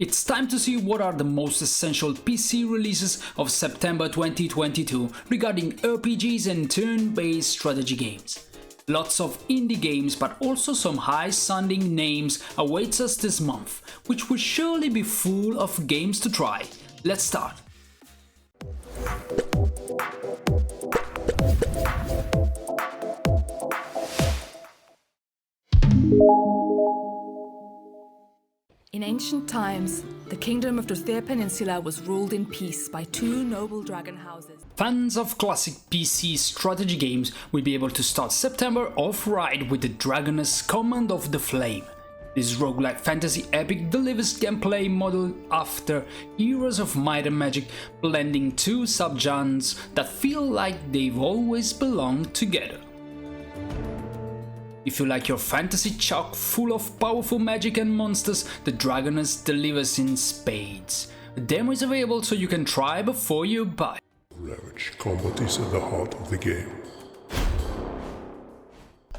It's time to see what are the most essential PC releases of September 2022 regarding RPGs and turn-based strategy games. Lots of indie games, but also some high-sounding names awaits us this month, which will surely be full of games to try. Let's start! In ancient times, the kingdom of the Thir Peninsula was ruled in peace by two noble dragon houses. Fans of classic PC strategy games will be able to start September off right with the Dragoness Command of the Flame. This roguelike fantasy epic delivers gameplay modeled after Heroes of Might and Magic, blending two subgenres that feel like they've always belonged together. If you like your fantasy chock full of powerful magic and monsters, the Dragoness delivers in spades. A demo is available so you can try before you buy. Ravage combat is at the heart of the game.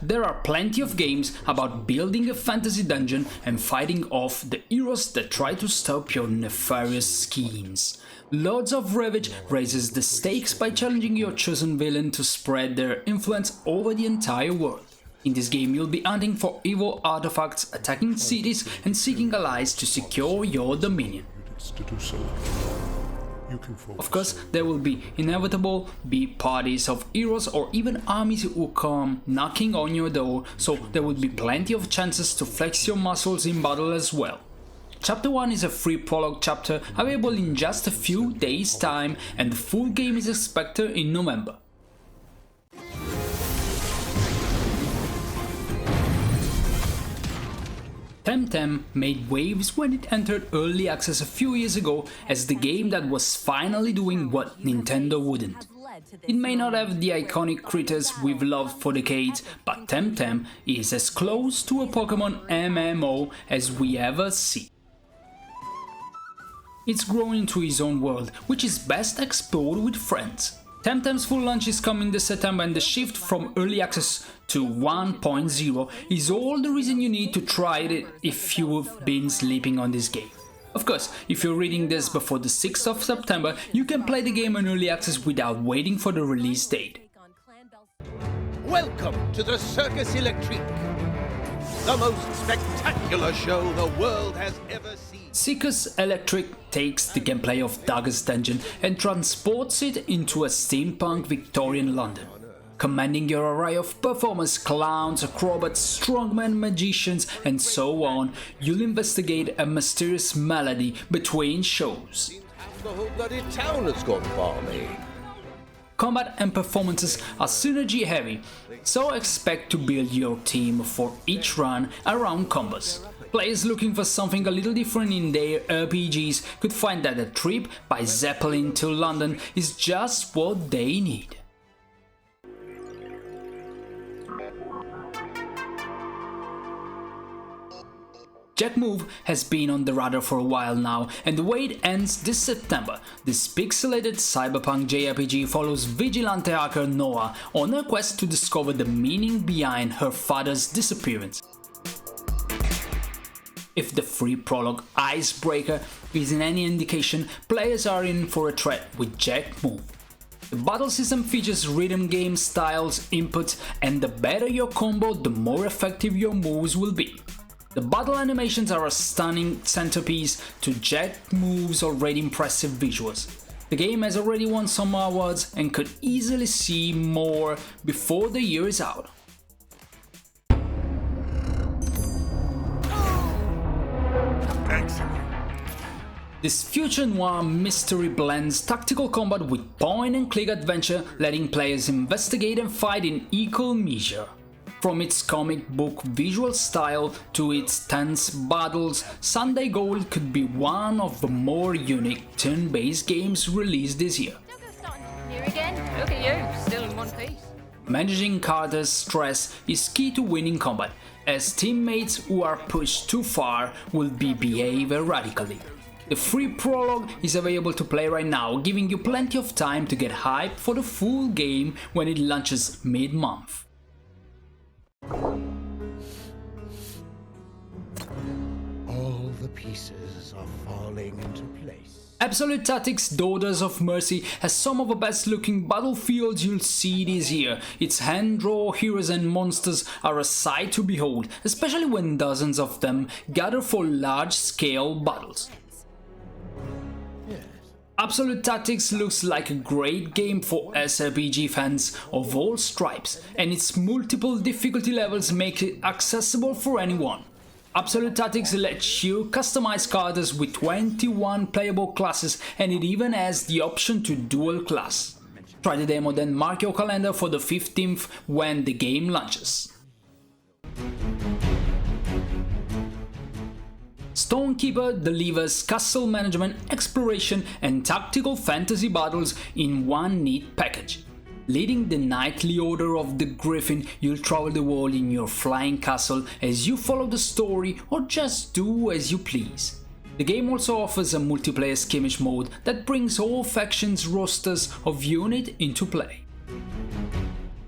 There are plenty of games about building a fantasy dungeon and fighting off the heroes that try to stop your nefarious schemes. Lords of Ravage raises the stakes by challenging your chosen villain to spread their influence over the entire world. In this game you'll be hunting for evil artifacts, attacking cities and seeking allies to secure your dominion. Of course, there will be inevitable parties of heroes or even armies who come knocking on your door, so there will be plenty of chances to flex your muscles in battle as well. Chapter 1 is a free prologue chapter available in just a few days' time, and the full game is expected in November. TemTem made waves when it entered early access a few years ago as the game that was finally doing what Nintendo wouldn't. It may not have the iconic critters we've loved for decades, but TemTem is as close to a Pokemon MMO as we ever see. It's growing into its own world, which is best explored with friends. TemTem's full launch is coming this September, and the shift from early access to 1.0 is all the reason you need to try it if you've been sleeping on this game. Of course, if you're reading this before the 6th of September, you can play the game on early access without waiting for the release date. Welcome to the Circus Electrique, the most spectacular show the world has ever seen. Circus Electrique takes the gameplay of Darkest Dungeon and transports it into a steampunk Victorian London. Commanding your array of performers, clowns, acrobats, strongmen, magicians, and so on, you'll investigate a mysterious melody between shows. The whole bloody town has gone balmy. Combat and performances are synergy heavy, so expect to build your team for each run around combos. Players looking for something a little different in their RPGs could find that a trip by Zeppelin to London is just what they need. Jet Move has been on the radar for a while now, and the way it ends this September, this pixelated cyberpunk JRPG follows vigilante hacker Noah on her quest to discover the meaning behind her father's disappearance. If the free prologue Icebreaker is in any indication, players are in for a treat with Jet Move. The battle system features rhythm game styles, input, and the better your combo, the more effective your moves will be. The battle animations are a stunning centerpiece to Jet Move's already impressive visuals. The game has already won some awards and could easily see more before the year is out. This future noir mystery blends tactical combat with point-and-click adventure, letting players investigate and fight in equal measure. From its comic book visual style to its tense battles, Sunday Gold could be one of the more unique turn-based games released this year. Here again? Look at you, still in one piece. Managing Carter's stress is key to winning combat, as teammates who are pushed too far will behave erratically. The free prologue is available to play right now, giving you plenty of time to get hyped for the full game when it launches mid-month. All the pieces are falling into place. Absolute Tactics Daughters of Mercy has some of the best looking battlefields you'll see this year. Its hand-drawn heroes and monsters are a sight to behold, especially when dozens of them gather for large-scale battles. Absolute Tactics looks like a great game for SRPG fans of all stripes, and its multiple difficulty levels make it accessible for anyone. Absolute Tactics lets you customize characters with 21 playable classes, and it even has the option to dual class. Try the demo, then mark your calendar for the 15th when the game launches. Stonekeeper delivers castle management, exploration and tactical fantasy battles in one neat package. Leading the knightly order of the Griffin, you'll travel the world in your flying castle as you follow the story or just do as you please. The game also offers a multiplayer skirmish mode that brings all factions' rosters of units into play.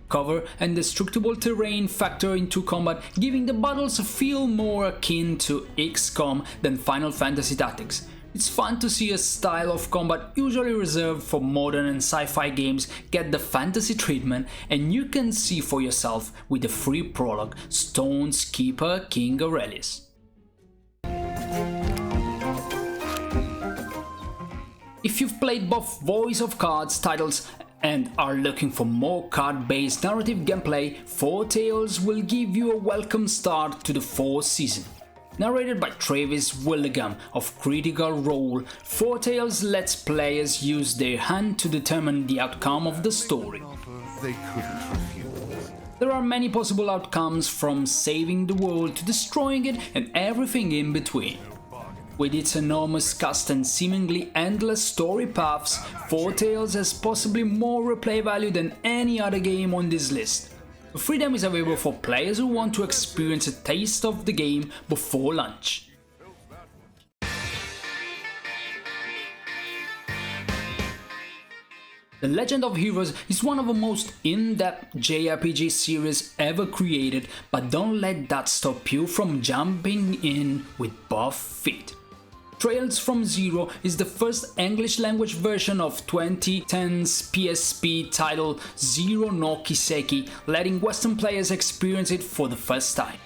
Cover and destructible terrain factor into combat, giving the battles a feel more akin to XCOM than Final Fantasy Tactics. It's fun to see a style of combat usually reserved for modern and sci-fi games get the fantasy treatment, and you can see for yourself with the free prologue, Stonekeeper King Aurelius. If you've played both Voice of Cards titles and are looking for more card-based narrative gameplay, Foretales will give you a welcome start to the 4th season. Narrated by Travis Willigam of Critical Role, Foretales lets players use their hand to determine the outcome of the story. They couldn't refuse. There are many possible outcomes, from saving the world to destroying it and everything in between. With its enormous cast and seemingly endless story paths, Foretales has possibly more replay value than any other game on this list. The freedom is available for players who want to experience a taste of the game before launch. The Legend of Heroes is one of the most in-depth JRPG series ever created, but don't let that stop you from jumping in with both feet. Trails from Zero is the first English-language version of 2010's PSP title Zero no Kiseki, letting Western players experience it for the first time.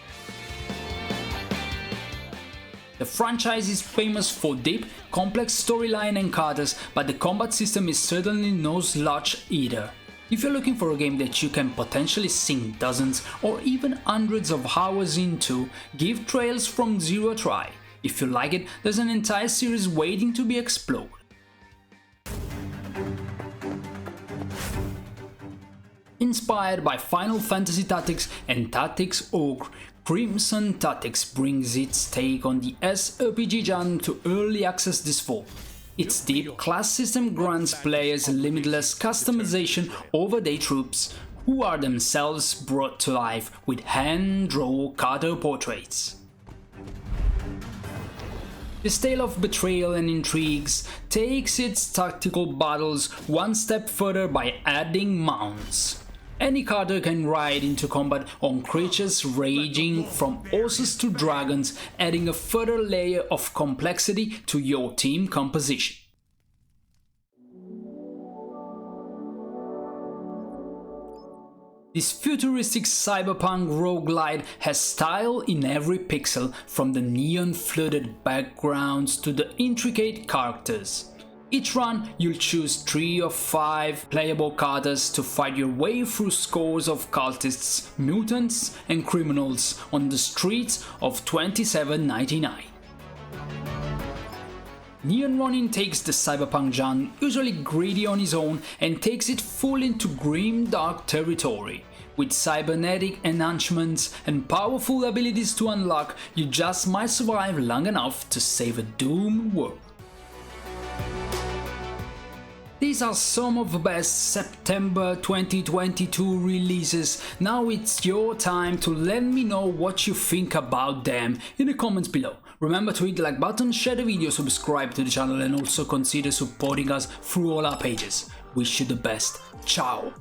The franchise is famous for deep, complex storyline and characters, but the combat system is certainly no slouch either. If you're looking for a game that you can potentially sink dozens or even hundreds of hours into, give Trails from Zero a try. If you like it, there's an entire series waiting to be explored. Inspired by Final Fantasy Tactics and Tactics Ogre, Crimson Tactics brings its take on the SRPG genre to early access this fall. Its deep class system grants players limitless customization over their troops, who are themselves brought to life with hand-drawn character portraits. This tale of betrayal and intrigues takes its tactical battles one step further by adding mounts. Any character can ride into combat on creatures ranging from horses to dragons, adding a further layer of complexity to your team composition. This futuristic cyberpunk roguelite has style in every pixel, from the neon-flooded backgrounds to the intricate characters. Each run, you'll choose 3 or 5 playable characters to fight your way through scores of cultists, mutants and criminals on the streets of 2799. Neon Ronin takes the cyberpunk genre, usually gritty on his own, and takes it full into grim dark territory. With cybernetic enhancements and powerful abilities to unlock, you just might survive long enough to save a doomed world. These are some of the best September 2022 releases. Now it's your time to let me know what you think about them in the comments below. Remember to hit the like button, share the video, subscribe to the channel and also consider supporting us through all our pages. Wish you the best. Ciao!